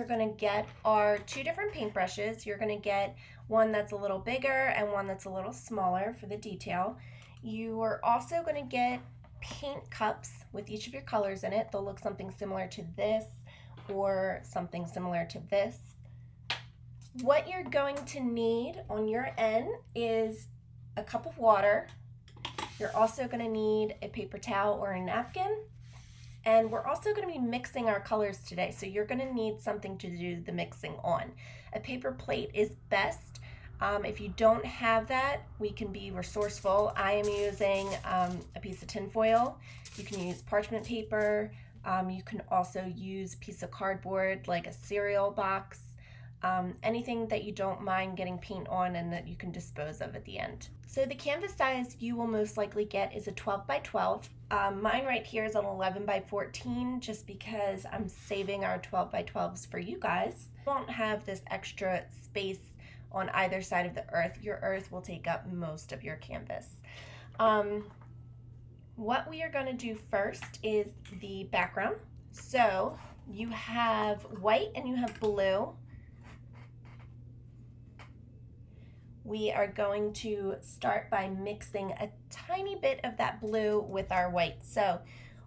you're going to get are two different paintbrushes. You're going to get one that's a little bigger and one that's a little smaller for the detail. You are also going to get paint cups with each of your colors in it. They'll look something similar to this or something similar to this. What you're going to need on your end is a cup of water. You're also going to need a paper towel or a napkin. And we're also going to be mixing our colors today, so you're going to need something to do the mixing on. A paper plate is best. If you don't have that, we can be resourceful. I am using a piece of tin foil. You can use parchment paper. You can also use a piece of cardboard like a cereal box. Anything that you don't mind getting paint on and that you can dispose of at the end. So the canvas size you will most likely get is a 12 by 12. Mine right here is an 11 by 14 just because I'm saving our 12 by 12s for you guys. You won't have this extra space on either side of the earth. Your earth will take up most of your canvas. What we are going to do first is the background. So you have white and you have blue. We are going to start by mixing a tiny bit of that blue with our white. So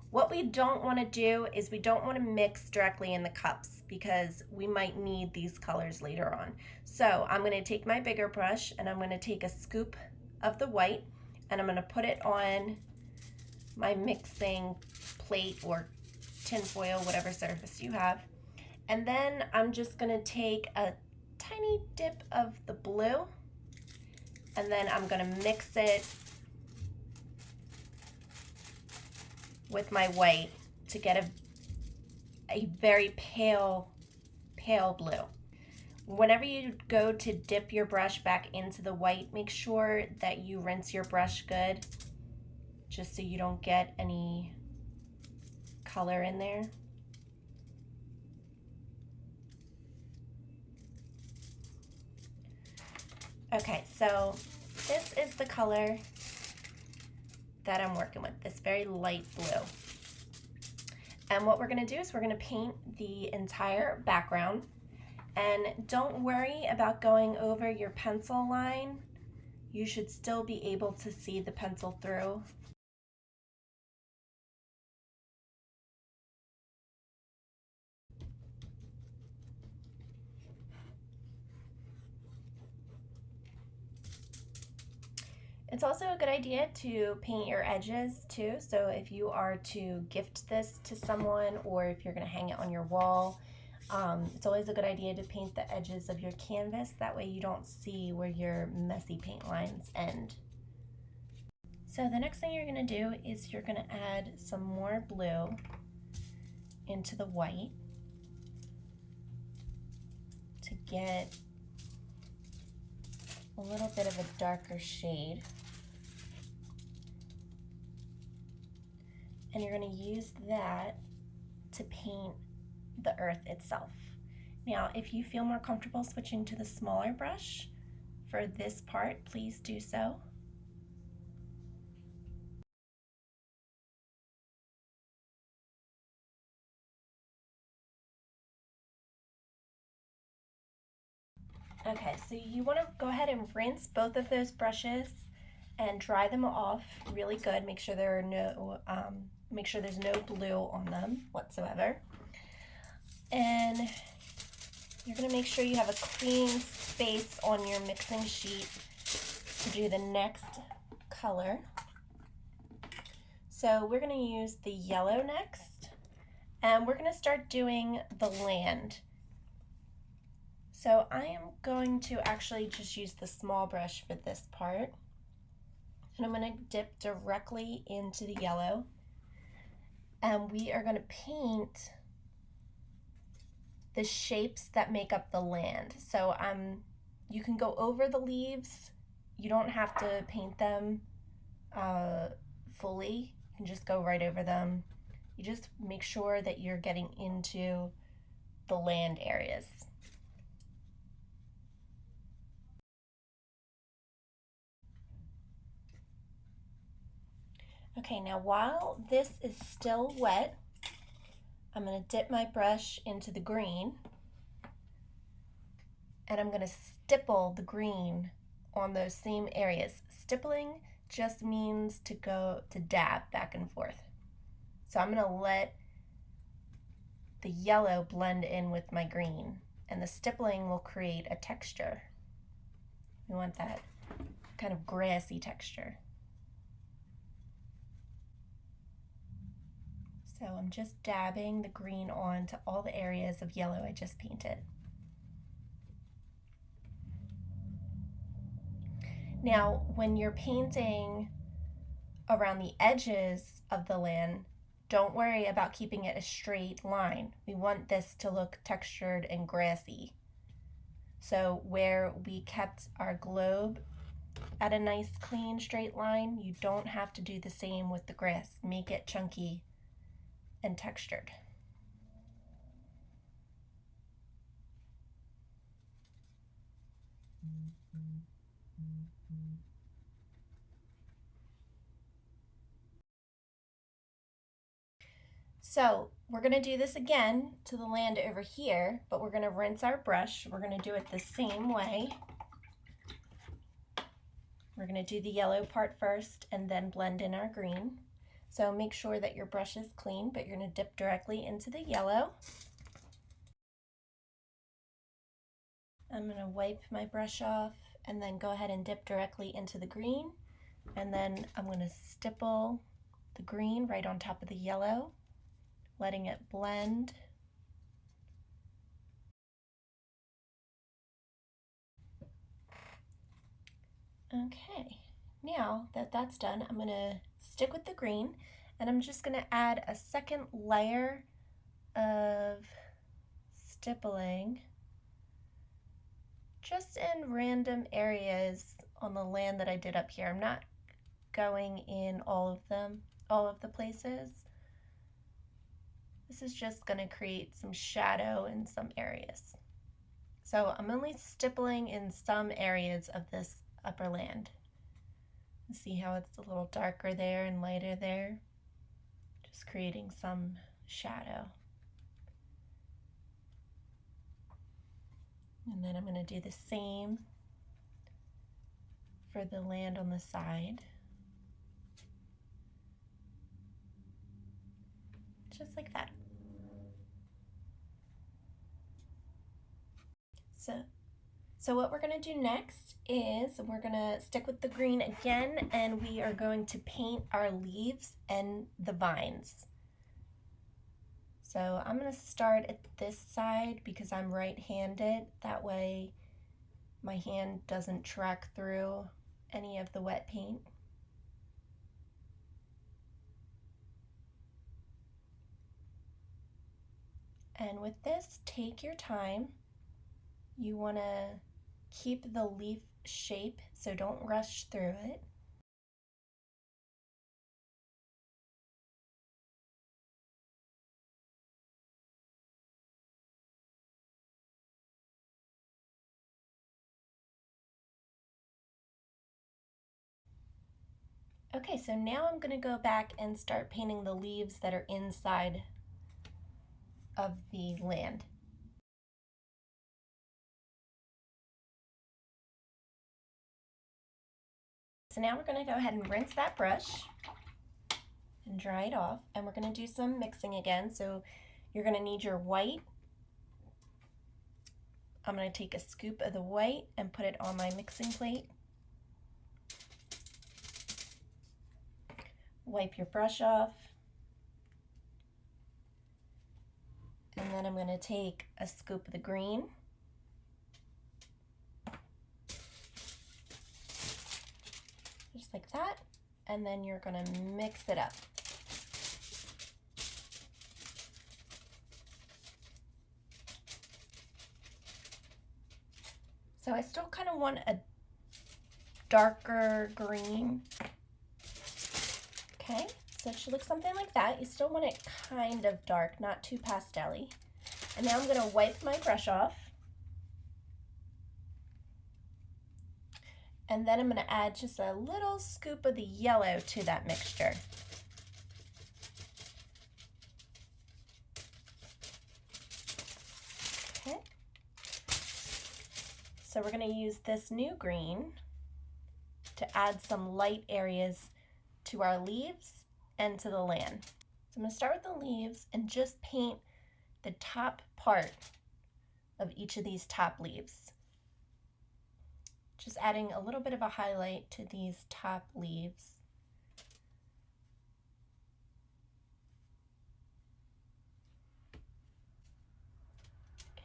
what we don't want to do is we don't want to mix directly in the cups because we might need these colors later on. So I'm going to take my bigger brush and I'm going to take a scoop of the white and I'm going to put it on my mixing plate or tin foil, whatever surface you have. And then I'm just going to take a tiny dip of the blue and then I'm going to mix it with my white to get a very pale blue. Whenever you go to dip your brush back into the white, make sure that you rinse your brush good just so you don't get any color in there. Okay, so this is the color that I'm working with, this very light blue. And what we're going to do is we're going to paint the entire background. And don't worry about going over your pencil line. You should still be able to see the pencil through. It's also a good idea to paint your edges too. So if you are to gift this to someone or if you're going to hang it on your wall, it's always a good idea to paint the edges of your canvas. That way you don't see where your messy paint lines end. So the next thing you're going to do is you're going to add some more blue into the white to get a little bit of a darker shade. And you're going to use that to paint the earth itself. Now, if you feel more comfortable switching to the smaller brush for this part, please do so. Okay, so you want to go ahead and rinse both of those brushes and dry them off really good. Make sure there's no blue on them whatsoever. And you're going to make sure you have a clean space on your mixing sheet to do the next color. So we're going to use the yellow next, and we're going to start doing the land. So I am going to actually just use the small brush for this part, and I'm going to dip directly into the yellow, and we are going to paint the shapes that make up the land. So you can go over the leaves. You don't have to paint them fully. You can just go right over them. You just make sure that you're getting into the land areas. Okay, now while this is still wet, I'm going to dip my brush into the green and I'm going to stipple the green on those same areas. Stippling just means to dab back and forth. So I'm going to let the yellow blend in with my green, and the stippling will create a texture. We want that kind of grassy texture. So I'm just dabbing the green onto all the areas of yellow I just painted. Now, when you're painting around the edges of the land, don't worry about keeping it a straight line. We want this to look textured and grassy. So where we kept our globe at a nice clean straight line, you don't have to do the same with the grass. Make it chunky and textured. So we're going to do this again to the land over here, but we're going to rinse our brush. We're going to do it the same way. We're going to do the yellow part first and then blend in our green. So make sure that your brush is clean, but you're going to dip directly into the yellow. I'm going to wipe my brush off and then go ahead and dip directly into the green. And then I'm going to stipple the green right on top of the yellow, letting it blend. Okay, now that that's done, I'm going to stick with the green, and I'm just going to add a second layer of stippling just in random areas on the land that I did up here. I'm not going in all of them, all of the places. This is just going to create some shadow in some areas. So I'm only stippling in some areas of this upper land. See how it's a little darker there and lighter there? Just creating some shadow. And then I'm going to do the same for the land on the side. Just like that. So what we're going to do next is we're going to stick with the green again, and we are going to paint our leaves and the vines. So I'm going to start at this side because I'm right-handed. That way my hand doesn't track through any of the wet paint. And with this, take your time. You want to keep the leaf shape, so don't rush through it. Okay, so now I'm going to go back and start painting the leaves that are inside of the land. So now we're going to go ahead and rinse that brush and dry it off, and we're going to do some mixing again. So you're going to need your white. I'm going to take a scoop of the white and put it on my mixing plate. Wipe your brush off. And then I'm going to take a scoop of the green. Just like that. And then you're going to mix it up. So I still kind of want a darker green. Okay, so it should look something like that. You still want it kind of dark, not too pastel-y. And now I'm going to wipe my brush off. And then I'm going to add just a little scoop of the yellow to that mixture. Okay. So we're going to use this new green to add some light areas to our leaves and to the land. So I'm going to start with the leaves and just paint the top part of each of these top leaves. Just adding a little bit of a highlight to these top leaves.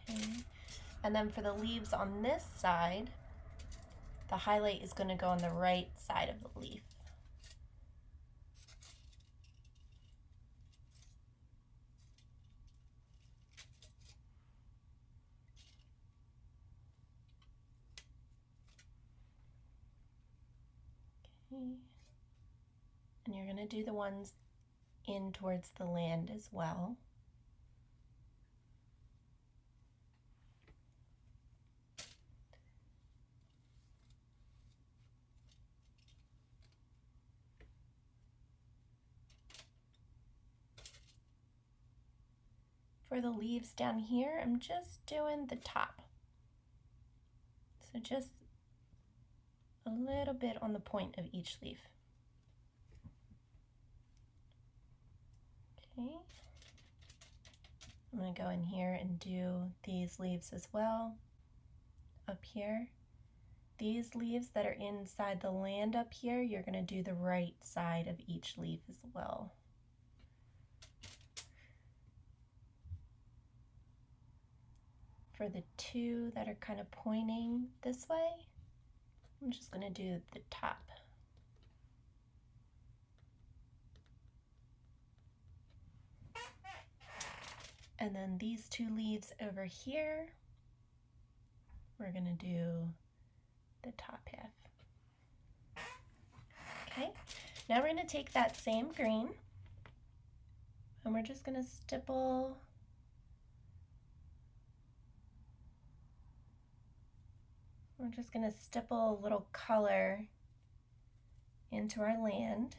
Okay. And then for the leaves on this side, the highlight is going to go on the right side of the leaf. Okay. And you're going to do the ones in towards the land as well. For the leaves down here, I'm just doing the top. So just a little bit on the point of each leaf. Okay. I'm going to go in here and do these leaves as well. Up here. These leaves that are inside the land up here, you're going to do the right side of each leaf as well. For the two that are kind of pointing this way, I'm just going to do the top. And then these two leaves over here, we're going to do the top half. Okay, now we're going to take that same green and we're just going to stipple a little color into our land.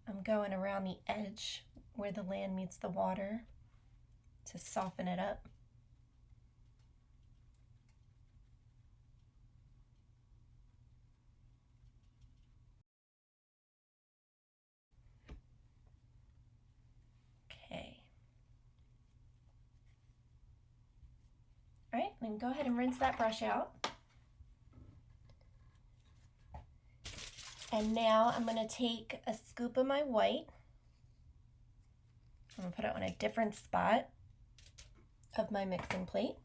I'm going around the edge where the land meets the water to soften it up. Okay. All right, then go ahead and rinse that brush out. And now I'm going to take a scoop of my white. I'm going to put it on a different spot of my mixing plate.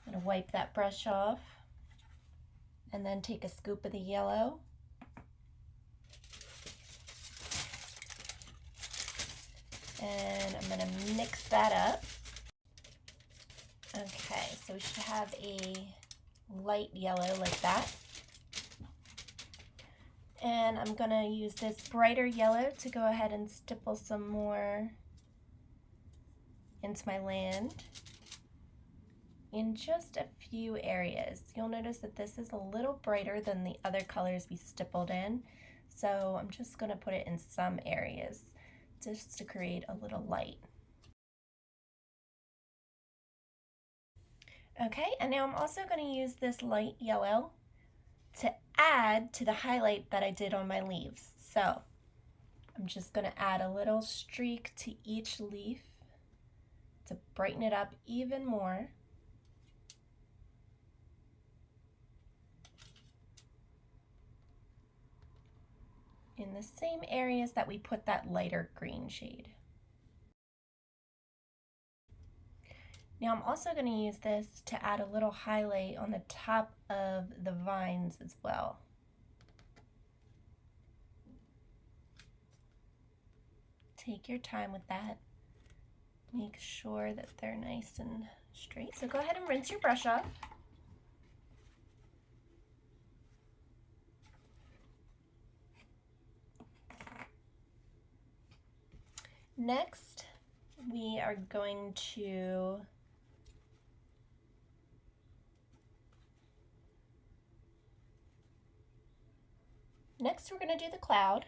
I'm going to wipe that brush off and then take a scoop of the yellow. And I'm going to mix that up. Okay, so we should have a light yellow like that. And I'm going to use this brighter yellow to go ahead and stipple some more into my land in just a few areas. You'll notice that this is a little brighter than the other colors we stippled in, so I'm just going to put it in some areas just to create a little light. Okay, and now I'm also going to use this light yellow to add to the highlight that I did on my leaves. So I'm just going to add a little streak to each leaf to brighten it up even more. In the same areas that we put that lighter green shade. Now I'm also going to use this to add a little highlight on the top of the vines as well. Take your time with that. Make sure that they're nice and straight. So go ahead and rinse your brush off. Next, we are going to we're going to do the cloud,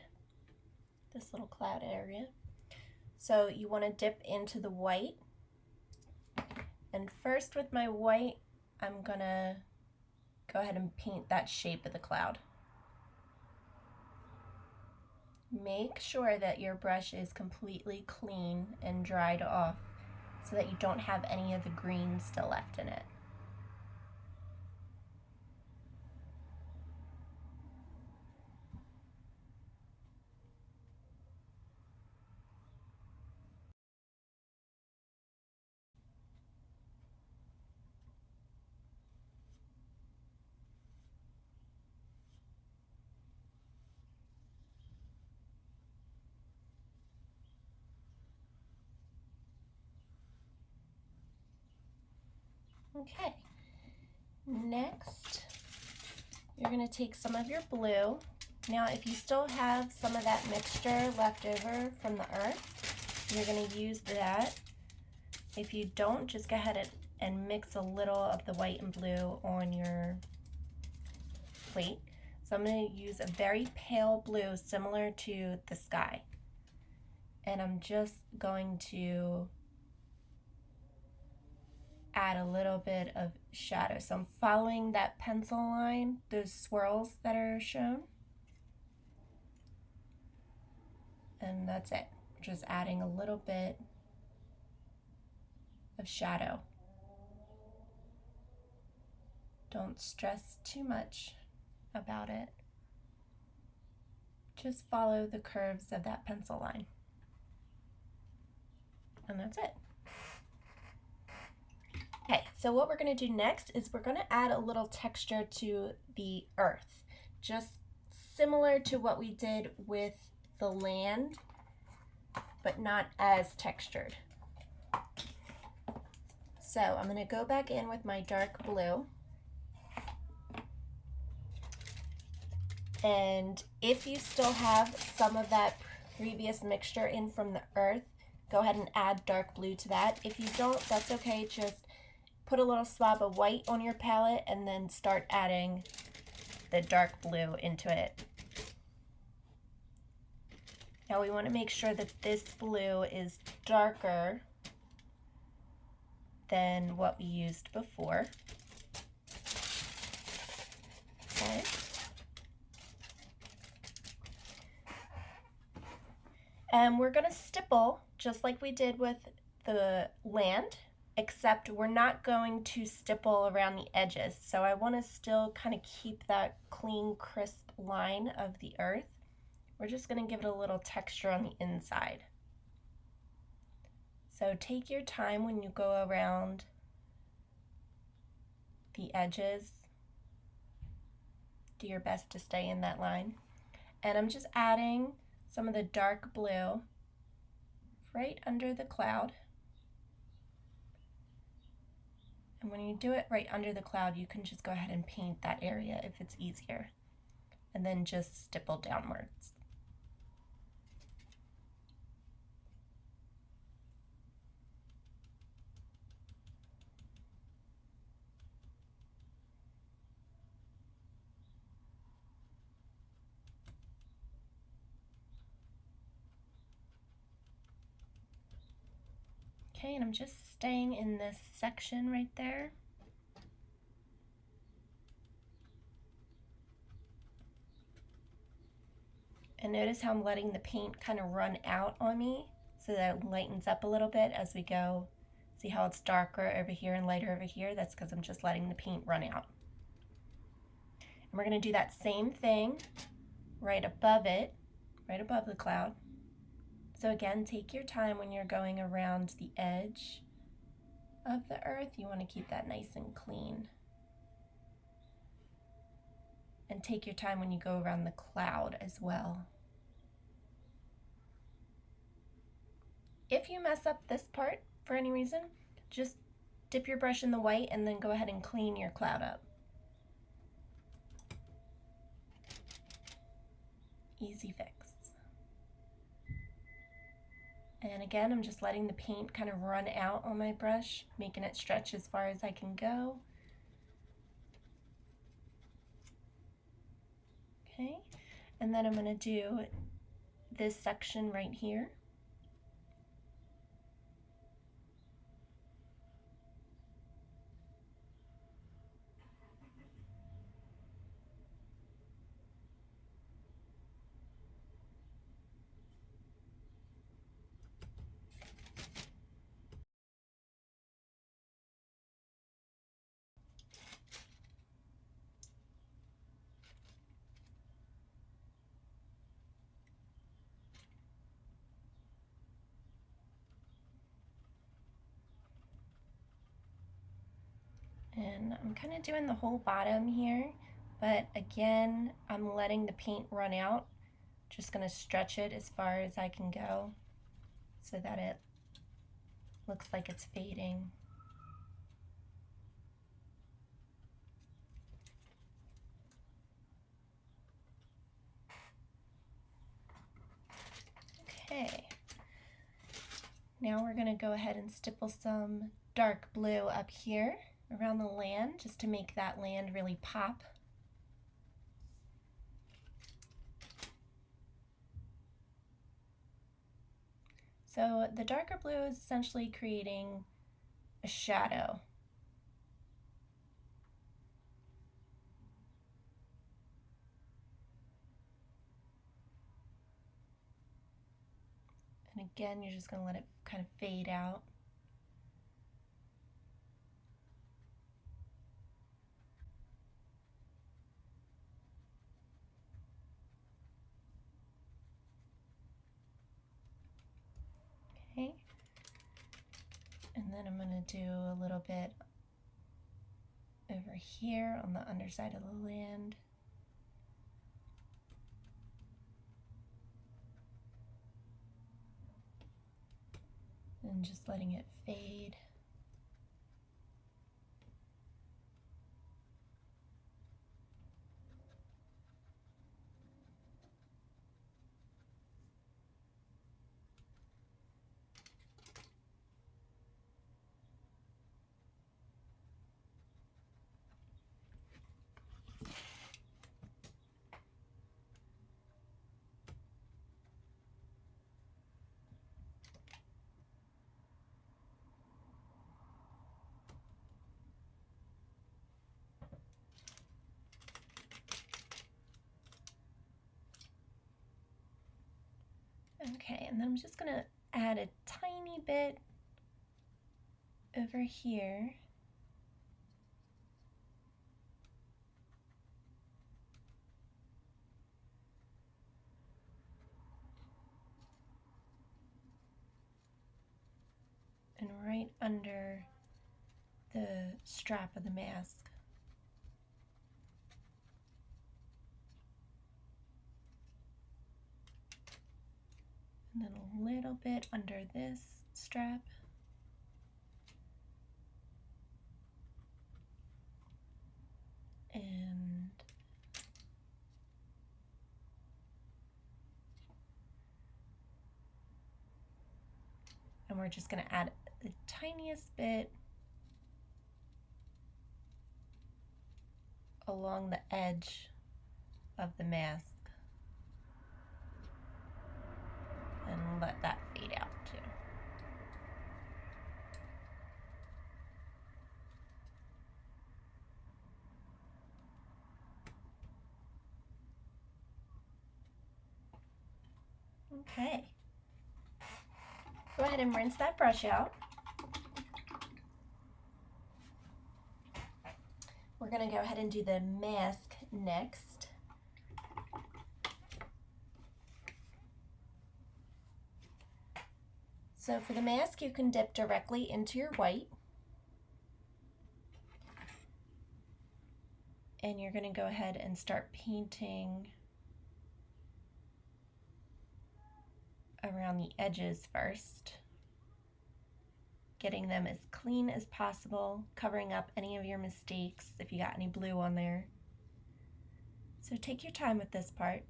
this little cloud area. So you want to dip into the white And first with my white, I'm gonna go ahead and paint that shape of the cloud. Make sure that your brush is completely clean and dried off so that you don't have any of the green still left in it. Okay, next you're going to take some of your blue. Now if you still have some of that mixture left over from the earth, you're going to use that. If you don't, just go ahead and mix a little of the white and blue on your plate. So I'm going to use a very pale blue similar to the sky. And I'm just going to add a little bit of shadow. So I'm following that pencil line, those swirls that are shown. And that's it. Just adding a little bit of shadow. Don't stress too much about it. Just follow the curves of that pencil line. And that's it. Okay, so what we're going to do next is we're going to add a little texture to the earth, just similar to what we did with the land, but not as textured. So I'm going to go back in with my dark blue. And if you still have some of that previous mixture in from the earth, go ahead and add dark blue to that. If you don't, that's okay. Just put a little swab of white on your palette and then start adding the dark blue into it. Now we want to make sure that this blue is darker than what we used before. Okay. And we're going to stipple just like we did with the land, except we're not going to stipple around the edges. So I want to still kind of keep that clean, crisp line of the earth. We're just going to give it a little texture on the inside. So take your time when you go around the edges. Do your best to stay in that line. And I'm just adding some of the dark blue right under the cloud. And when you do it right under the cloud, you can just go ahead and paint that area if it's easier. And then just stipple downwards. Okay, and I'm just staying in this section right there. And notice how I'm letting the paint kind of run out on me so that it lightens up a little bit as we go. See how it's darker over here and lighter over here? That's because I'm just letting the paint run out. And we're going to do that same thing right above it, right above the cloud. So again, take your time when you're going around the edge of the earth. You want to keep that nice and clean. And take your time when you go around the cloud as well. If you mess up this part for any reason, just dip your brush in the white and then go ahead and clean your cloud up. Easy fix. And again, I'm just letting the paint kind of run out on my brush, making it stretch as far as I can go. Okay, and then I'm going to do this section right here. And I'm kind of doing the whole bottom here, but again, I'm letting the paint run out. Just gonna stretch it as far as I can go so that it looks like it's fading. Okay, now we're gonna go ahead and stipple some dark blue up here around the land just to make that land really pop. So the darker blue is essentially creating a shadow. And again, you're just going to let it kind of fade out. Okay. And then I'm going to do a little bit over here on the underside of the land. And just letting it fade. Okay, and then I'm just going to add a tiny bit over here. And right under the strap of the mask. And then a little bit under this strap. And we're just going to add the tiniest bit along the edge of the mask and let that fade out too. Okay. Go ahead and rinse that brush out. We're going to go ahead and do the mask next. So for the mask, you can dip directly into your white. And you're going to go ahead and start painting around the edges first, getting them as clean as possible, covering up any of your mistakes if you got any blue on there. So take your time with this part.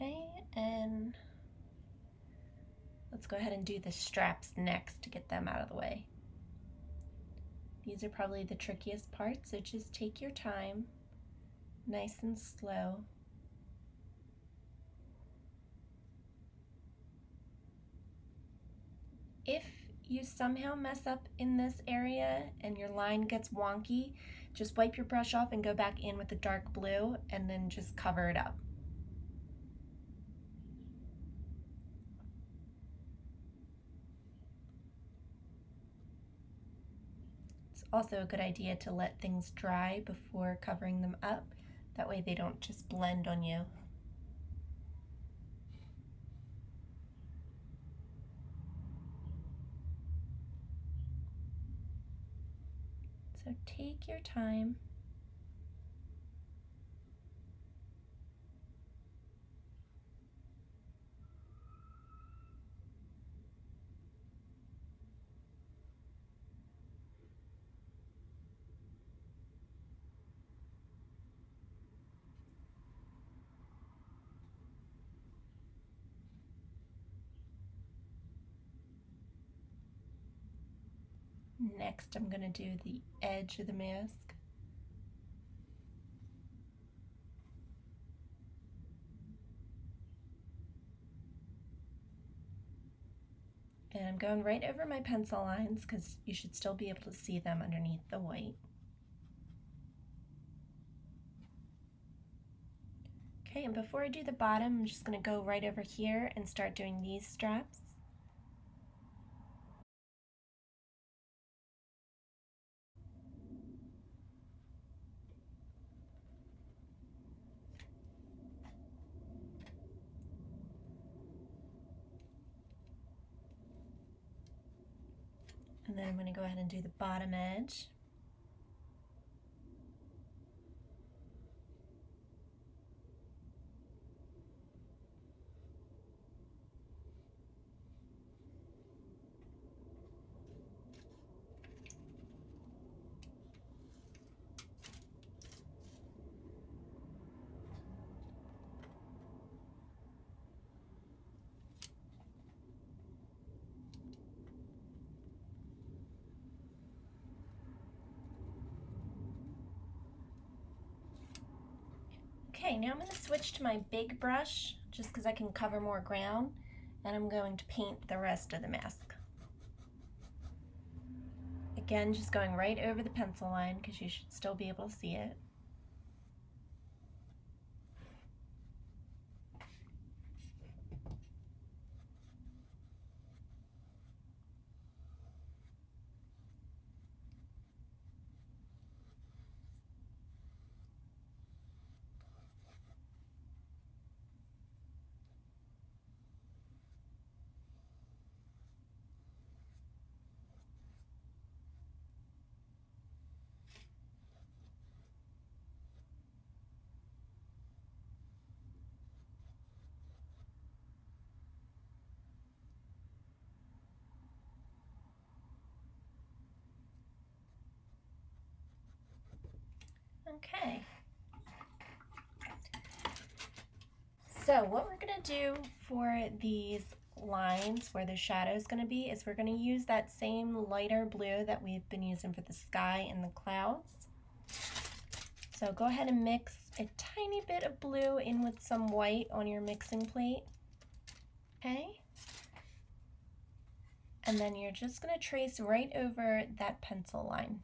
Okay, and let's go ahead and do the straps next to get them out of the way. These are probably the trickiest parts, so just take your time, nice and slow. If you somehow mess up in this area and your line gets wonky, just wipe your brush off and go back in with the dark blue and then just cover it up. also a good idea to let things dry before covering them up. That way they don't just blend on you. So take your time. Next, I'm going to do the edge of the mask. And I'm going right over my pencil lines because you should still be able to see them underneath the white. Okay, and before I do the bottom, I'm just going to go right over here and start doing these straps. And then I'm going to go ahead and do the bottom edge. Okay, now I'm going to switch to my big brush just because I can cover more ground, and I'm going to paint the rest of the mask. Again, just going right over the pencil line because you should still be able to see it. Okay. So what we're going to do for these lines where the shadow is going to be is we're going to use that same lighter blue that we've been using for the sky and the clouds. So go ahead and mix a tiny bit of blue in with some white on your mixing plate. Okay. And then you're just going to trace right over that pencil line.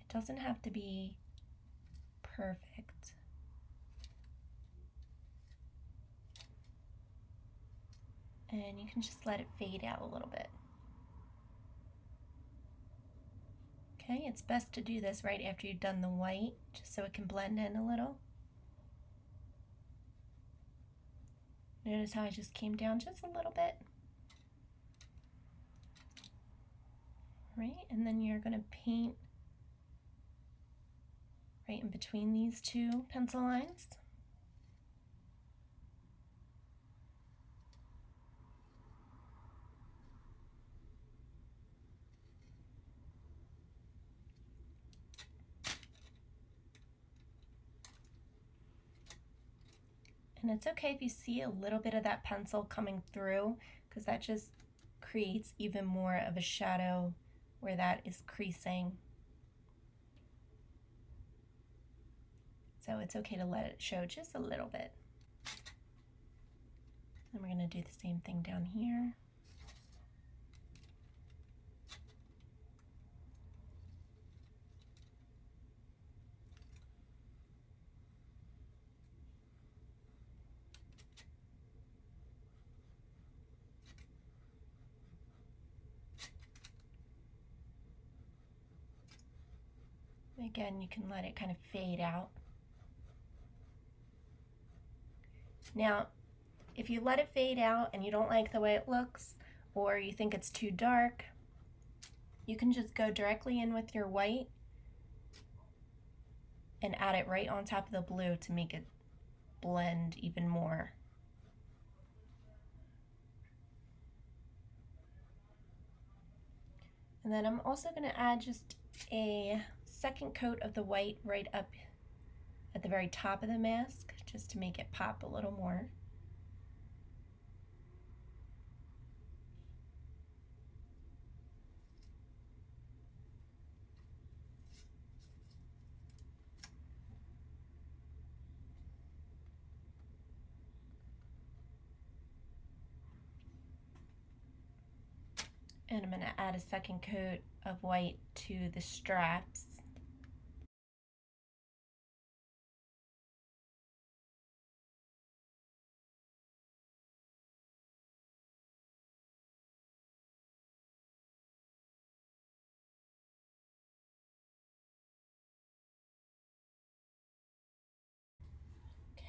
It doesn't have to be perfect. And you can just let it fade out a little bit. Okay, it's best to do this right after you've done the white, just so it can blend in a little. Notice how I just came down just a little bit. Right, and then you're going to paint right in between these two pencil lines. And it's okay if you see a little bit of that pencil coming through, because that just creates even more of a shadow where that is creasing. So it's okay to let it show just a little bit. And we're going to do the same thing down here. Again, you can let it kind of fade out. Now, if you let it fade out and you don't like the way it looks, or you think it's too dark, you can just go directly in with your white and add it right on top of the blue to make it blend even more. And then I'm also going to add just a second coat of the white right up at the very top of the mask, just to make it pop a little more. And I'm going to add a second coat of white to the straps.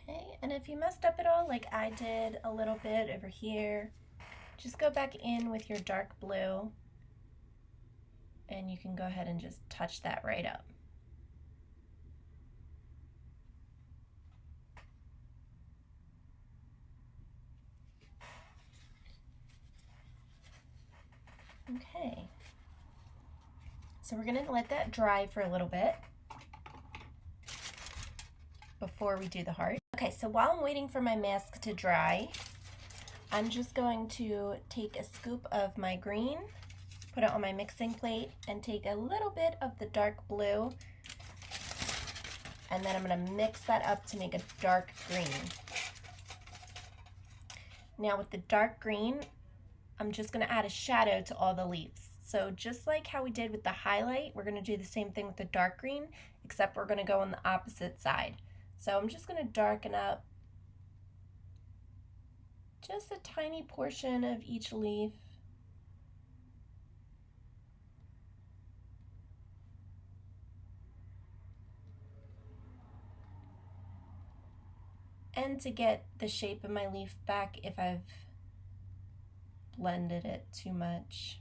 Okay, and if you messed up at all, like I did a little bit over here, just go back in with your dark blue and you can go ahead and just touch that right up. Okay, so we're gonna let that dry for a little bit before we do the heart. Okay, so while I'm waiting for my mask to dry, I'm just going to take a scoop of my green, put it on my mixing plate, and take a little bit of the dark blue, and then I'm going to mix that up to make a dark green. Now with the dark green, I'm just going to add a shadow to all the leaves. So just like how we did with the highlight, we're going to do the same thing with the dark green, except we're going to go on the opposite side. So I'm just going to darken up just a tiny portion of each leaf. And to get the shape of my leaf back if I've blended it too much.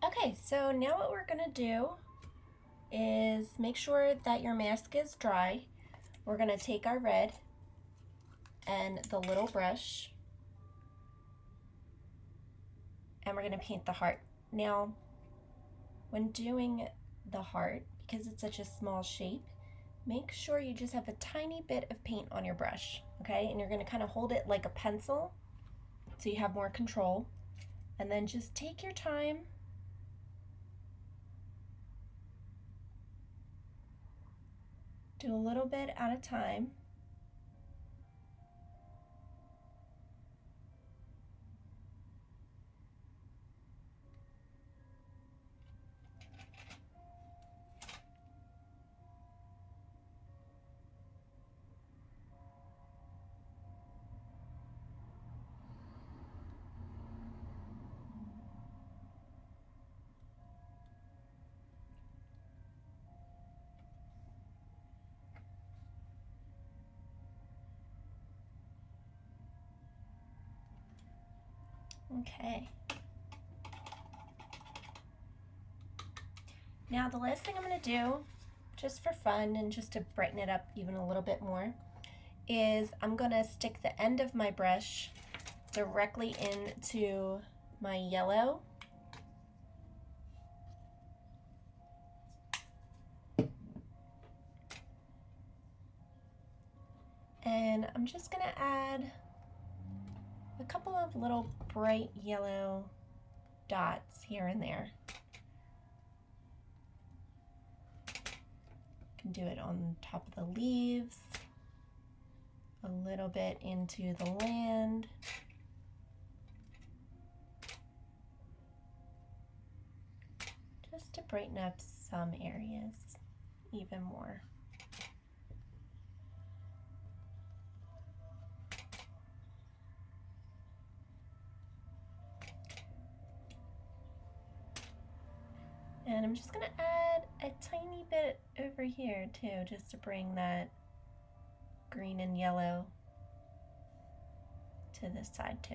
Okay, so now what we're gonna do is make sure that your mask is dry. We're gonna take our red and the little brush and we're gonna paint the heart. Now, when doing the heart, because it's such a small shape, make sure you just have a tiny bit of paint on your brush, okay? And you're gonna kind of hold it like a pencil so you have more control. And then just take your time. Do a little bit at a time. Okay. Now the last thing I'm going to do, just for fun and just to brighten it up even a little bit more, is I'm going to stick the end of my brush directly into my yellow. And I'm just going to add a couple of little bright yellow dots here and there. You can do it on top of the leaves, a little bit into the land. Just to brighten up some areas even more. And I'm just gonna add a tiny bit over here too, just to bring that green and yellow to this side too.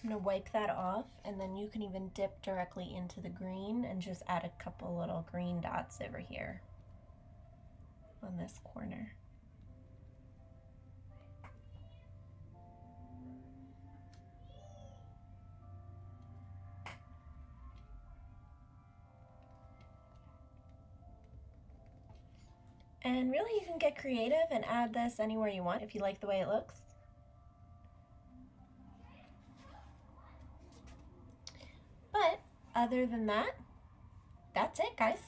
I'm gonna wipe that off, and then you can even dip directly into the green and just add a couple little green dots over here on this corner. And really, you can get creative and add this anywhere you want if you like the way it looks. But other than that, that's it, guys.